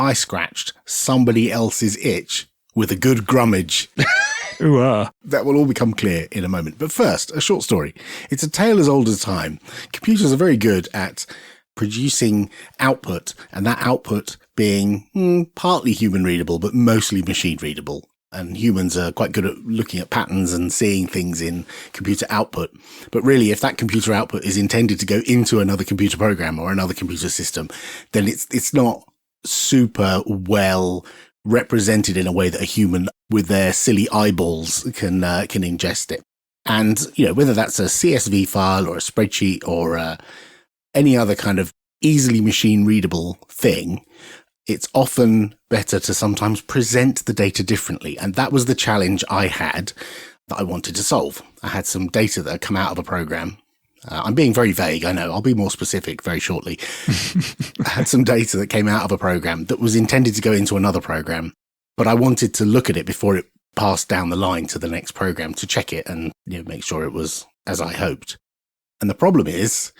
I scratched somebody else's itch with a good rummage. That will all become clear in a moment. But first, a short story. It's a tale as old as time. Computers are very good at producing output, and that output being partly human readable, but mostly machine readable. And humans are quite good at looking at patterns and seeing things in computer output. But really, if that computer output is intended to go into another computer program or another computer system, then it's not super well represented in a way that a human with their silly eyeballs can ingest it. And, whether that's a CSV file or a spreadsheet or any other kind of easily machine readable thing, it's often better to sometimes present the data differently. And that was the challenge I had that I wanted to solve. I had some data that had come out of a program. I'm being very vague, I know. I'll be more specific very shortly. I had some data that came out of a program that was intended to go into another program, but I wanted to look at it before it passed down the line to the next program to check it and make sure it was as I hoped. And the problem is,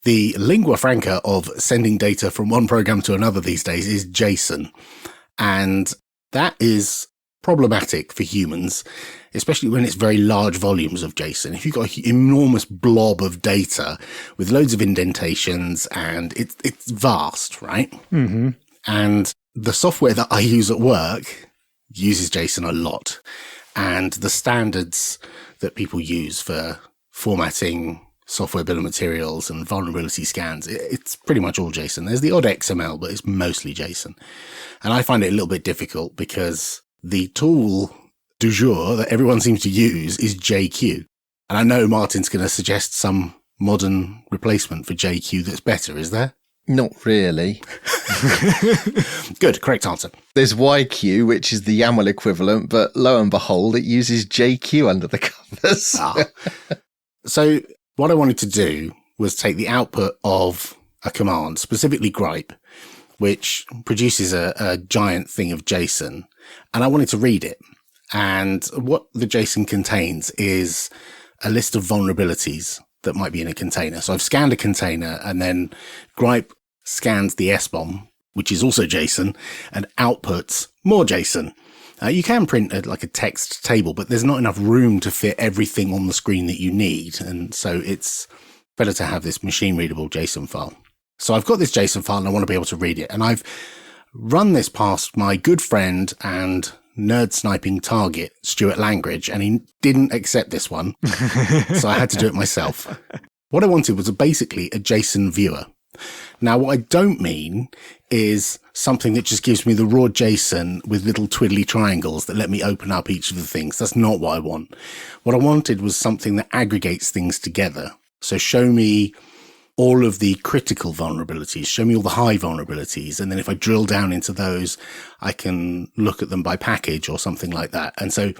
the lingua franca of sending data from one program to another these days is JSON. And that is problematic for humans, especially when it's very large volumes of JSON. If you've got an enormous blob of data with loads of indentations and it's vast, right? Mm-hmm. And the software that I use at work uses JSON a lot. And the standards that people use for formatting software bill of materials and vulnerability scans, it's pretty much all JSON. There's the odd XML, but it's mostly JSON. And I find it a little bit difficult because the tool du jour that everyone seems to use is JQ. And I know Martin's going to suggest some modern replacement for JQ that's better, is there? Not really. Good, correct answer. There's YQ, which is the YAML equivalent, but lo and behold, it uses JQ under the covers. So what I wanted to do was take the output of a command, specifically gripe, which produces a giant thing of JSON, and I wanted to read it. And what the JSON contains is a list of vulnerabilities that might be in a container. So I've scanned a container, and then gripe scans the SBOM, which is also JSON, and outputs more JSON. You can print a text table, but there's not enough room to fit everything on the screen that you need. And so it's better to have this machine readable JSON file. So I've got this JSON file and I want to be able to read it. And I've run this past my good friend and nerd sniping target, Stuart Langridge, and he didn't accept this one. So I had to do it myself. What I wanted was basically a JSON viewer. Now, what I don't mean is something that just gives me the raw JSON with little twiddly triangles that let me open up each of the things. That's not what I want. What I wanted was something that aggregates things together. So show me all of the critical vulnerabilities, show me all the high vulnerabilities. And then if I drill down into those, I can look at them by package or something like that. And so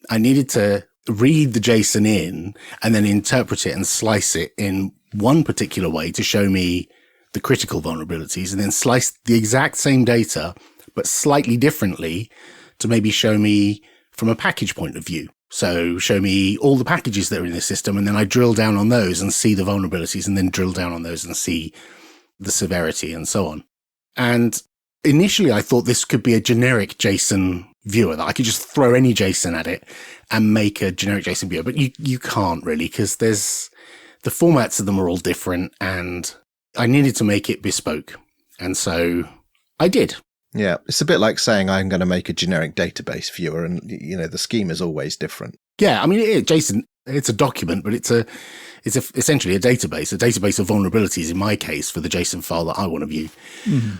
I needed to read the JSON in and then interpret it and slice it in one particular way to show me the critical vulnerabilities, and then slice the exact same data, but slightly differently to maybe show me from a package point of view. So show me all the packages that are in the system, and then I drill down on those and see the vulnerabilities, and then drill down on those and see the severity and so on. And initially I thought this could be a generic JSON viewer, that I could just throw any JSON at it and make a generic JSON viewer. But you can't really, because the formats of them are all different, and I needed to make it bespoke. And so I did. Yeah, it's a bit like saying I'm going to make a generic database viewer, and the scheme is always different. Yeah, I mean, JSON, it's a document, but it's essentially a database of vulnerabilities in my case for the JSON file that I want to view. Mm-hmm.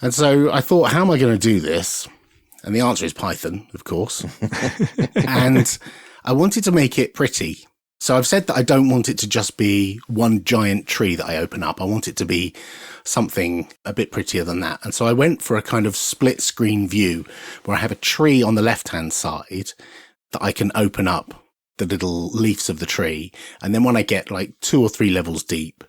And so I thought, how am I going to do this? And the answer is Python, of course. And I wanted to make it pretty. So I've said that I don't want it to just be one giant tree that I open up. I want it to be something a bit prettier than that. And so I went for a kind of split screen view where I have a tree on the left-hand side that I can open up the little leaves of the tree. And then when I get like 2 or 3 levels deep,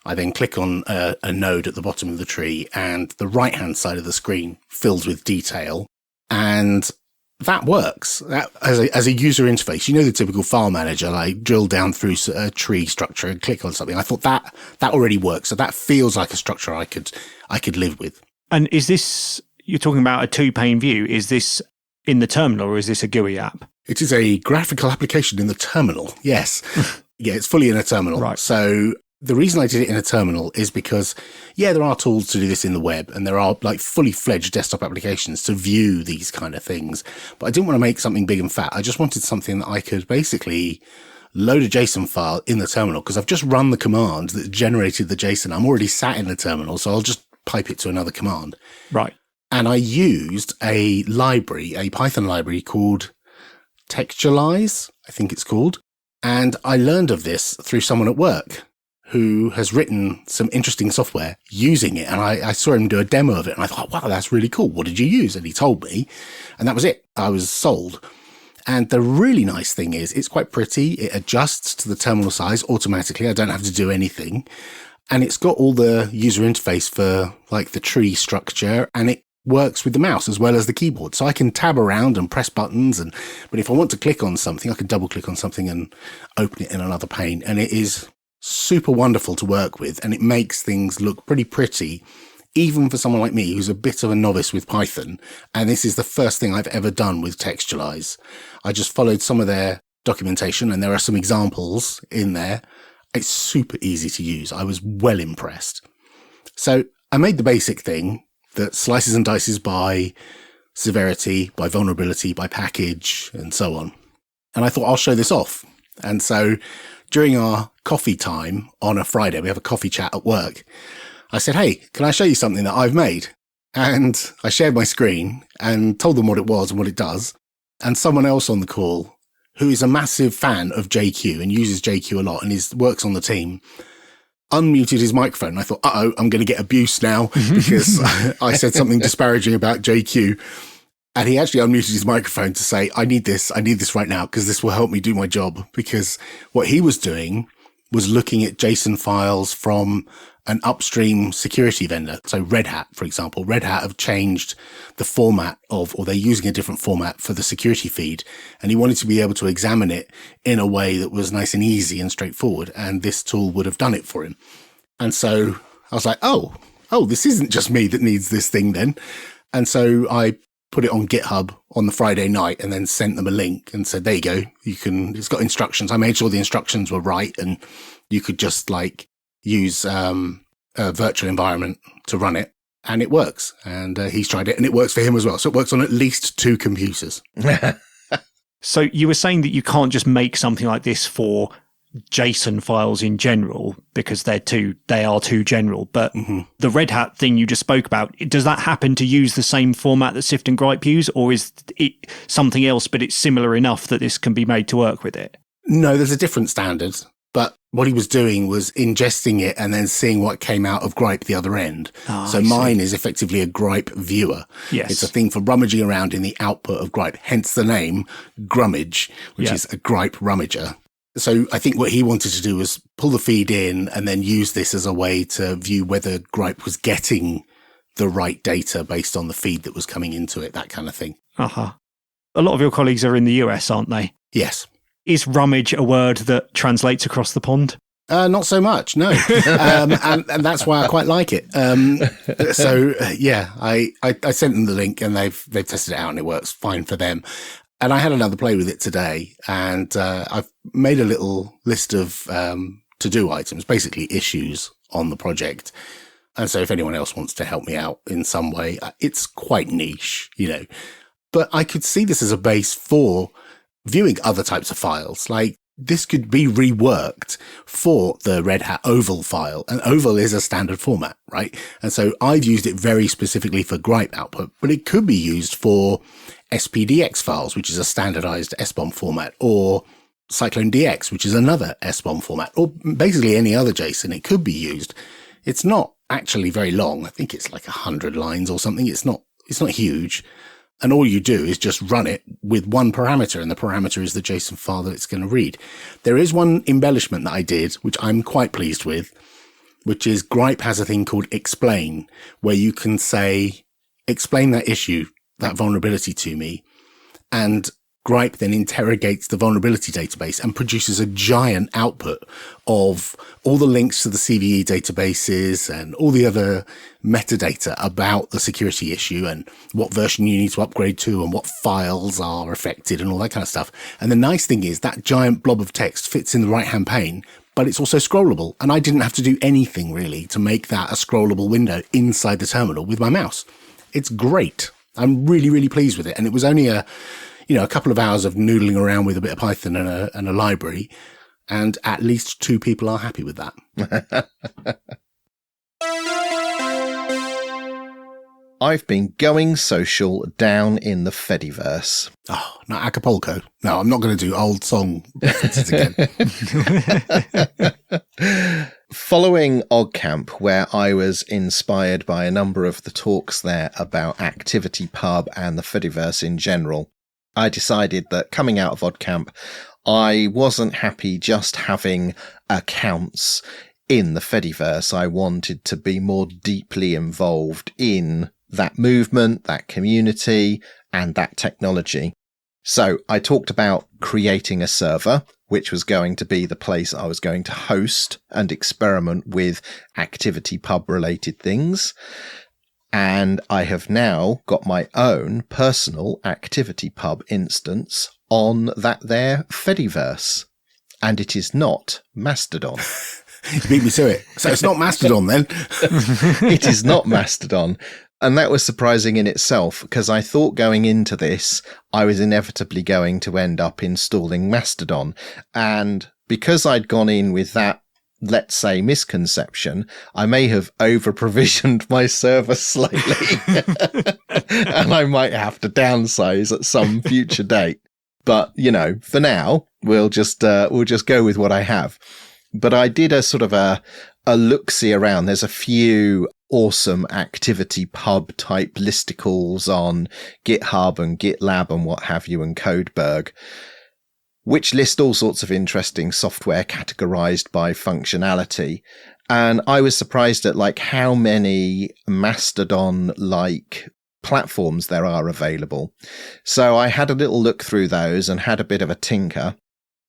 I then click on a node at the bottom of the tree, and the right-hand side of the screen fills with detail. And that works. That, as a user interface, the typical file manager, like drill down through a tree structure and click on something. I thought that already works. So that feels like a structure I could live with. And is this you're talking about a 2-pane view. Is this in the terminal or is this a GUI app? It is a graphical application in the terminal. Yes. Yeah, it's fully in a terminal. Right. So the reason I did it in a terminal is because, yeah, there are tools to do this in the web, and there are like fully fledged desktop applications to view these kind of things. But I didn't want to make something big and fat. I just wanted something that I could basically load a JSON file in the terminal, because I've just run the command that generated the JSON. I'm already sat in the terminal, so I'll just pipe it to another command. Right. And I used a library, a Python library called textualize, I think it's called. And I learned of this through someone at work who has written some interesting software using it. And I saw him do a demo of it, and I thought, wow, that's really cool. What did you use? And he told me, and that was it. I was sold. And the really nice thing is it's quite pretty. It adjusts to the terminal size automatically. I don't have to do anything. And it's got all the user interface for like the tree structure, and it works with the mouse as well as the keyboard. So I can tab around and press buttons, but if I want to click on something, I can double click on something and open it in another pane. And it is super wonderful to work with, and it makes things look pretty pretty, even for someone like me who's a bit of a novice with Python. And this is the first thing I've ever done with Textualize. I just followed some of their documentation, and there are some examples in there. It's super easy to use. I was well impressed. So I made the basic thing that slices and dices by severity, by vulnerability, by package, and so on. And I thought, I'll show this off. And so during our coffee time on a Friday, we have a coffee chat at work. I said, hey, can I show you something that I've made? And I shared my screen and told them what it was and what it does. And someone else on the call, who is a massive fan of JQ and uses JQ a lot and works on the team, unmuted his microphone. I thought, I'm going to get abuse now because I said something disparaging about JQ. And he actually unmuted his microphone to say, I need this right now, because this will help me do my job. Because what he was doing was looking at JSON files from an upstream security vendor. So Red Hat, for example. Red Hat have changed the format or they're using a different format for the security feed. And he wanted to be able to examine it in a way that was nice and easy and straightforward. And this tool would have done it for him. And so I was like, oh, this isn't just me that needs this thing then. And so I put it on GitHub on the Friday night and then sent them a link and said, there you go. It's got instructions. I made sure the instructions were right, and you could just like use a virtual environment to run it, and it works. And he's tried it, and it works for him as well. So it works on at least 2 computers. So you were saying that you can't just make something like this for JSON files in general because they are too general. But the Red Hat thing you just spoke about, does that happen to use the same format that Sift and Gripe use, or is it something else, but it's similar enough that this can be made to work with it? No, there's a different standard. But what he was doing was ingesting it and then seeing what came out of Gripe the other end. So mine is effectively a Gripe viewer. Yes. It's a thing for rummaging around in the output of Gripe, hence the name Grummage, which is a Gripe rummager. So I think what he wanted to do was pull the feed in and then use this as a way to view whether Gripe was getting the right data based on the feed that was coming into it, that kind of thing. A lot of your colleagues are in the US, aren't they? Yes. Is rummage a word that translates across the pond? Not so much, no. And that's why I quite like it. I sent them the link and they've tested it out and it works fine for them. And I had another play with it today, and I've made a little list of to-do items, basically issues on the project. And so if anyone else wants to help me out in some way, it's quite niche, But I could see this as a base for viewing other types of files. Like, this could be reworked for the Red Hat Oval file. And Oval is a standard format, right? And so I've used it very specifically for Gripe output, but it could be used for SPDX files, which is a standardized SBOM format, or CycloneDX, which is another SBOM format, or basically any other JSON. It could be used. It's not actually very long. I think it's like 100 lines or something. It's not huge. And all you do is just run it with one parameter, and the parameter is the JSON file that it's going to read. There is one embellishment that I did, which I'm quite pleased with, which is Gripe has a thing called explain, where you can say, explain that issue, that vulnerability to me. And Gripe then interrogates the vulnerability database and produces a giant output of all the links to the CVE databases and all the other metadata about the security issue and what version you need to upgrade to and what files are affected and all that kind of stuff. And the nice thing is that giant blob of text fits in the right-hand pane, but it's also scrollable. And I didn't have to do anything really to make that a scrollable window inside the terminal with my mouse. It's great. I'm really, really pleased with it. And it was only a couple of hours of noodling around with a bit of Python and a library. And at least 2 people are happy with that. I've been going social down in the Fediverse. Oh, not Acapulco. No, I'm not going to do old song references again. Following OggCamp, where I was inspired by a number of the talks there about ActivityPub and the Fediverse in general, I decided that coming out of OggCamp, I wasn't happy just having accounts in the Fediverse. I wanted to be more deeply involved in that movement, that community, and that technology. So I talked about creating a server, which was going to be the place I was going to host and experiment with ActivityPub related things. And I have now got my own personal ActivityPub instance on that there Fediverse. And it is not Mastodon. You beat me to it. So it's not Mastodon then. It is not Mastodon. And that was surprising in itself, because I thought going into this, I was inevitably going to end up installing Mastodon. And because I'd gone in with that, let's say, misconception, I may have over-provisioned my server slightly. And I might have to downsize at some future date. But, for now, we'll just go with what I have. But I did a sort of a look-see around. There's a few awesome ActivityPub type listicles on GitHub and GitLab and what have you and Codeberg, which list all sorts of interesting software categorized by functionality. And I was surprised at how many Mastodon-like platforms there are available. So I had a little look through those and had a bit of a tinker.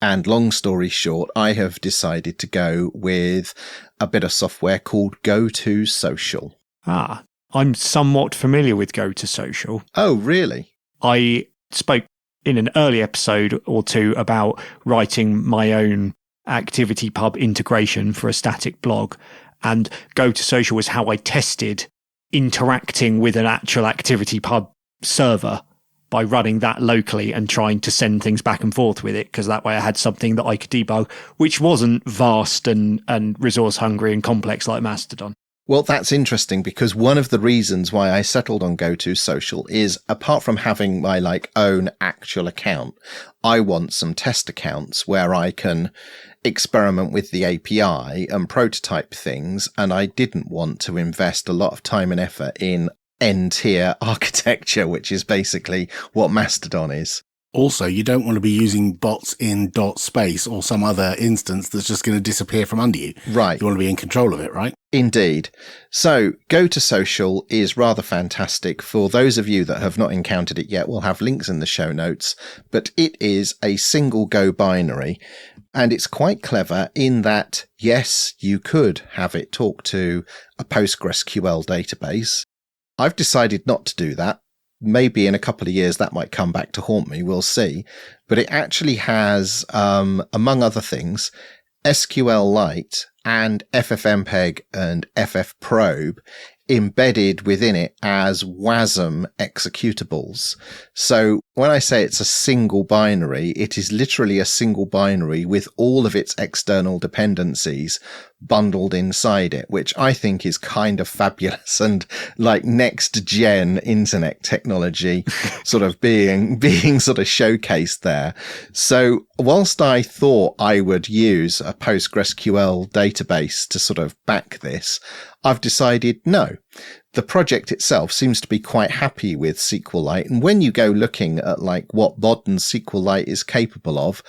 And long story short, I have decided to go with a bit of software called GoToSocial. Ah, I'm somewhat familiar with GoToSocial. Oh, really? I spoke in an early episode or two about writing my own ActivityPub integration for a static blog. And GoToSocial was how I tested interacting with an actual ActivityPub server by running that locally and trying to send things back and forth with it, because that way I had something that I could debug, which wasn't vast and resource hungry and complex like Mastodon. Well, that's interesting, because one of the reasons why I settled on GoToSocial is, apart from having my own actual account, I want some test accounts where I can experiment with the API and prototype things. And I didn't want to invest a lot of time and effort in N-tier architecture, which is basically what Mastodon is. Also, you don't want to be using bots in .space or some other instance that's just going to disappear from under you. Right. You want to be in control of it, right? Indeed. So GoToSocial is rather fantastic. For those of you that have not encountered it yet, we'll have links in the show notes, but it is a single Go binary. And it's quite clever in that, yes, you could have it talk to a PostgreSQL database. I've decided not to do that. Maybe in a couple of years that might come back to haunt me. We'll see. But it actually has, among other things, SQLite and FFmpeg and FFprobe embedded within it as WASM executables. So when I say it's a single binary, it is literally a single binary with all of its external dependencies bundled inside it, which I think is kind of fabulous and like next gen internet technology sort of being sort of showcased there. So whilst I thought I would use a PostgreSQL database to sort of back this, I've decided no, The project itself seems to be quite happy with SQLite. And when you go looking at like what modern SQLite is capable of,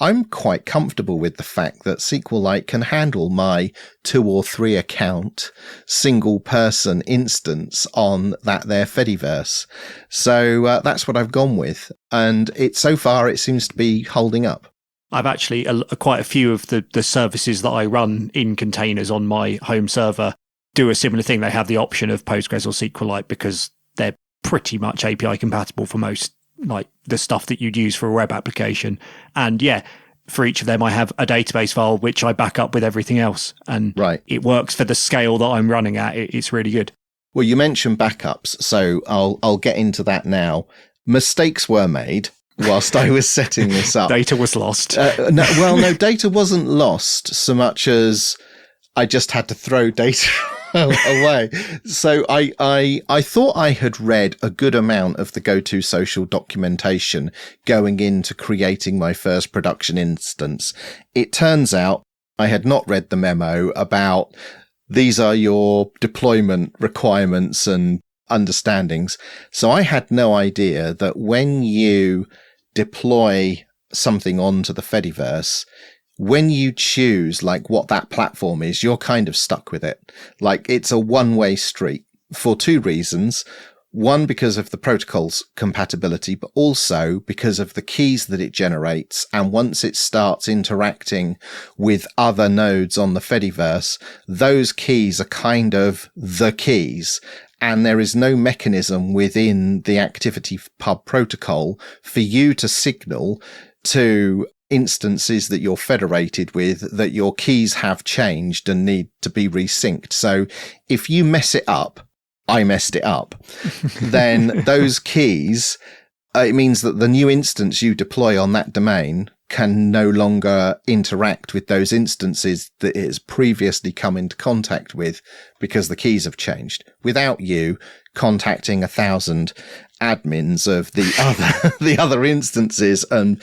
I'm quite comfortable with the fact that SQLite can handle my 2 or 3 account single person instance on that there Fediverse. So that's what I've gone with. And so far it seems to be holding up. I've actually quite a few of the services that I run in containers on my home server do a similar thing. They have the option of Postgres or SQLite because they're pretty much API compatible for most, like the stuff that you'd use for a web application. And yeah, for each of them, I have a database file which I back up with everything else. And it works for the scale that I'm running at. It's really good. Well, you mentioned backups, so I'll get into that now. Mistakes were made whilst I was setting this up. Data was lost. No, data wasn't lost so much as I just had to throw data away. So I thought I had read a good amount of the GoToSocial documentation going into creating my first production instance. It turns out I had not read the memo about these are your deployment requirements and understandings. So I had no idea that when you deploy something onto the Fediverse, when you choose like what that platform is, you're kind of stuck with it. Like it's a one-way street for 2 reasons. One, because of the protocol's compatibility, but also because of the keys that it generates. And once it starts interacting with other nodes on the Fediverse, those keys are kind of the keys. And there is no mechanism within the ActivityPub protocol for you to signal to instances that you're federated with that your keys have changed and need to be resynced. So if you mess it up, I messed it up, then those keys, it means that the new instance you deploy on that domain can no longer interact with those instances that it has previously come into contact with because the keys have changed without you contacting 1,000 admins of the other instances and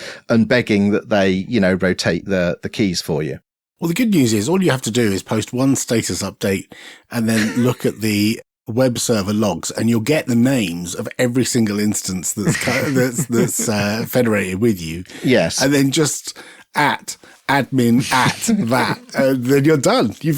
begging that they, rotate the keys for you. Well, the good news is all you have to do is post one status update and then look at the web server logs, and you'll get the names of every single instance that's federated with you. Yes, and then just admin that, then you're done. You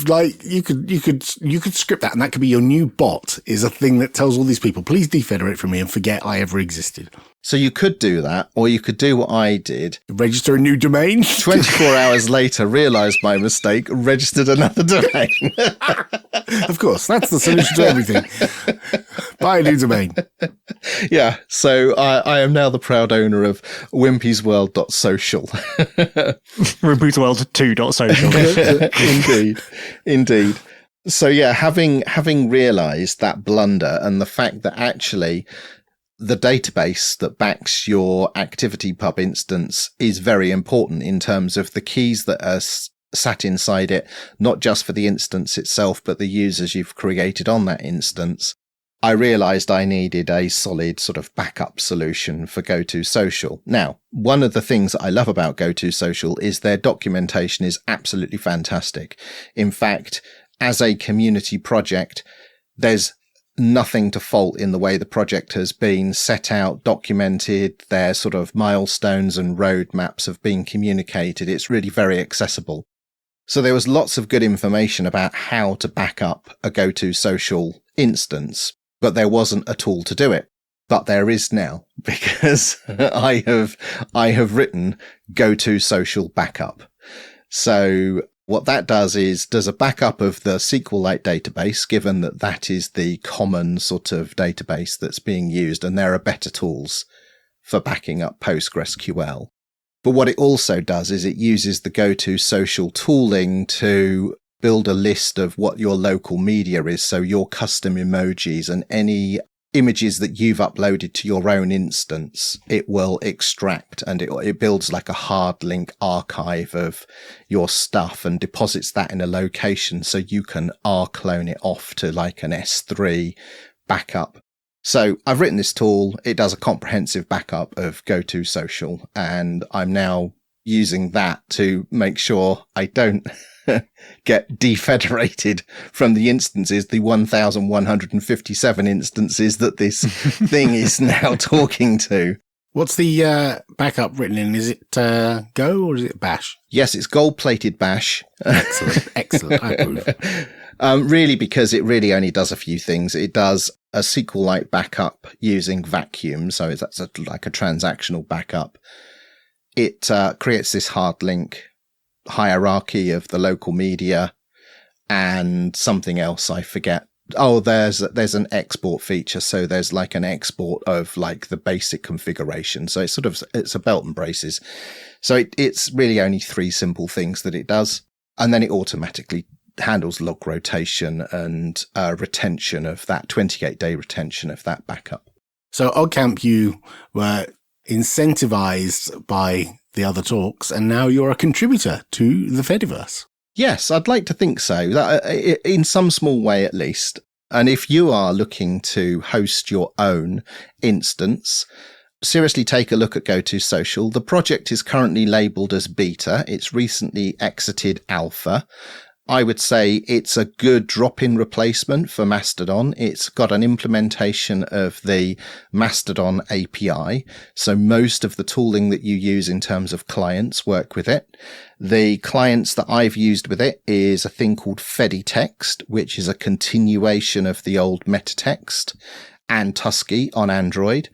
could script that, and that could be your new bot. Is a thing that tells all these people, please defederate from me and forget I ever existed. So you could do that, or you could do what I did. Register a new domain. 24 hours later, realised my mistake, registered another domain. Of course, that's the solution to everything. Buy a new domain. Yeah, so I am now the proud owner of wimpysworld.social. Wimpysworld2.social. Indeed. So yeah, having realised that blunder and the fact that actually the database that backs your ActivityPub instance is very important in terms of the keys that are sat inside it, not just for the instance itself, but the users you've created on that instance. I realized I needed a solid sort of backup solution for GoToSocial. Now, one of the things that I love about GoToSocial is their documentation is absolutely fantastic. In fact, as a community project, there's nothing to fault in the way the project has been set out, documented, their sort of milestones and roadmaps have been communicated. It's really very accessible. So there was lots of good information about how to back up a GoToSocial instance, but there wasn't a tool to do it. But there is now, because I have written GoToSocial backup. So what that does a backup of the SQLite database, given that that is the common sort of database that's being used, and there are better tools for backing up PostgreSQL. But what it also does is it uses the GoToSocial tooling to build a list of what your local media is, so your custom emojis and any images that you've uploaded to your own instance, it will extract, and it builds like a hard link archive of your stuff and deposits that in a location so you can clone it off to like an S3 backup. So I've written this tool. It does a comprehensive backup of GoToSocial, and I'm now using that to make sure I don't get defederated from the instances, the 1,157 instances that this thing is now talking to. What's the backup written in? Is it Go or is it Bash? Yes, it's gold-plated Bash. Excellent, excellent. I approve. Really, because it really only does a few things. It does a SQLite backup using vacuum, so that's like a transactional backup. It creates this hard link hierarchy of the local media and something else I forget. Oh, there's an export feature, so there's like an export of like the basic configuration. So it's a belt and braces. So it's really only 3 simple things that it does, and then it automatically handles log rotation and retention of that 28-day retention of that backup. So OggCamp, you were incentivized by the other talks, and now you're a contributor to the Fediverse. Yes, I'd like to think so, in some small way at least. And if you are looking to host your own instance, seriously take a look at GoToSocial. The project is currently labeled as beta. It's recently exited alpha. I would say it's a good drop-in replacement for Mastodon. It's got an implementation of the Mastodon API, so most of the tooling that you use in terms of clients work with it. The clients that I've used with it is a thing called Feditext, which is a continuation of the old MetaText, and Tusky on Android.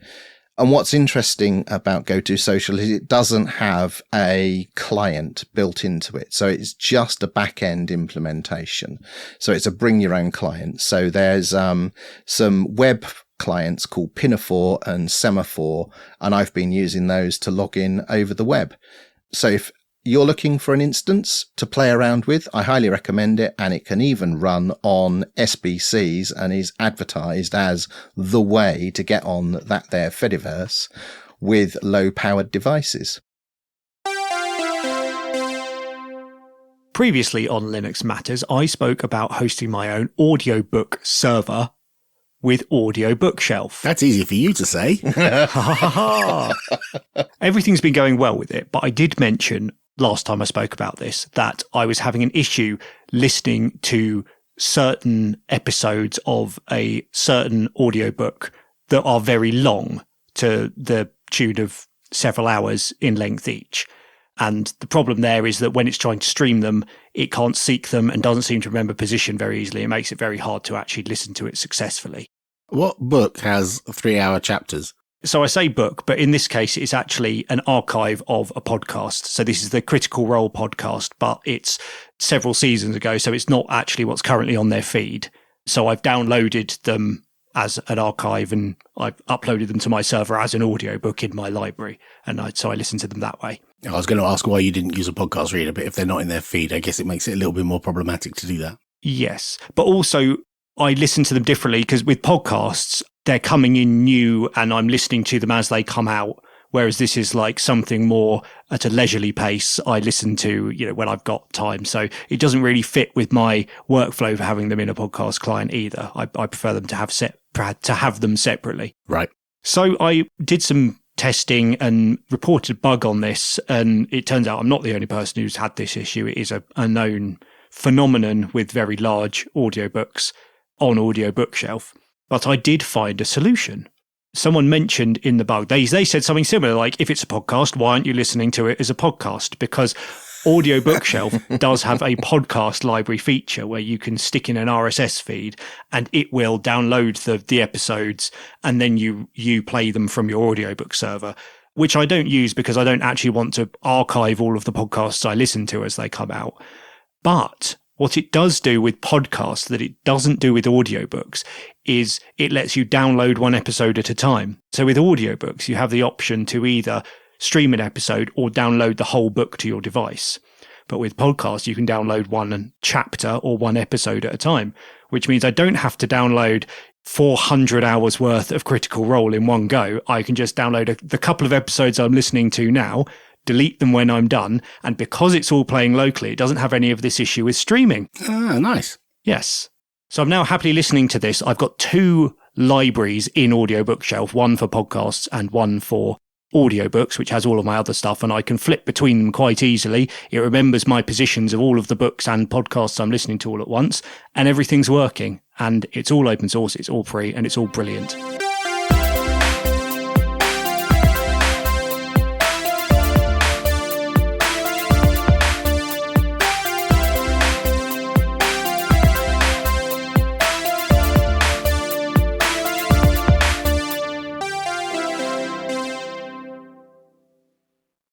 And what's interesting about GoToSocial is it doesn't have a client built into it. So it's just a back-end implementation. So it's a bring your own client. So there's some web clients called Pinafore and Semaphore, and I've been using those to log in over the web. So if you're looking for an instance to play around with, I highly recommend it, and it can even run on SBCs and is advertised as the way to get on that there Fediverse with low-powered devices. Previously on Linux Matters, I spoke about hosting my own audiobook server with Audio Bookshelf. That's easy for you to say. Everything's been going well with it, but I did mention last time I spoke about this that I was having an issue listening to certain episodes of a certain audiobook that are very long, to the tune of several hours in length each. And the problem there is that when it's trying to stream them, it can't seek them and doesn't seem to remember position very easily. It makes it very hard to actually listen to it successfully. What book has 3-hour chapters? So I say book, but in this case, it's actually an archive of a podcast. So this is the Critical Role podcast, but it's several seasons ago. So it's not actually what's currently on their feed. So I've downloaded them as an archive and I've uploaded them to my server as an audiobook in my library. And so I listen to them that way. I was going to ask why you didn't use a podcast reader, but if they're not in their feed, I guess it makes it a little bit more problematic to do that. Yes. But also I listen to them differently because with podcasts, they're coming in new and I'm listening to them as they come out. Whereas this is like something more at a leisurely pace I listen to, when I've got time. So it doesn't really fit with my workflow for having them in a podcast client either. I prefer them to have them separately. Right. So I did some testing and reported a bug on this. And it turns out I'm not the only person who's had this issue. It is a known phenomenon with very large audiobooks on Audio Bookshelf. But I did find a solution. Someone mentioned in the bug, they said something similar, like, if it's a podcast, why aren't you listening to it as a podcast? Because Audio Bookshelf does have a podcast library feature where you can stick in an RSS feed and it will download the episodes and then you play them from your audiobook server, which I don't use because I don't actually want to archive all of the podcasts I listen to as they come out. But what it does do with podcasts that it doesn't do with audiobooks is it lets you download one episode at a time. So with audiobooks, you have the option to either stream an episode or download the whole book to your device. But with podcasts, you can download one chapter or one episode at a time, which means I don't have to download 400 hours worth of Critical Role in one go. I can just download the couple of episodes I'm listening to now, delete them when I'm done, and because it's all playing locally, it doesn't have any of this issue with streaming. Ah, nice. Yes. So I'm now happily listening to this. I've got 2 libraries in Audio Bookshelf, one for podcasts and one for audiobooks, which has all of my other stuff, and I can flip between them quite easily. It remembers my positions of all of the books and podcasts I'm listening to all at once, and everything's working. And it's all open source, it's all free, and it's all brilliant.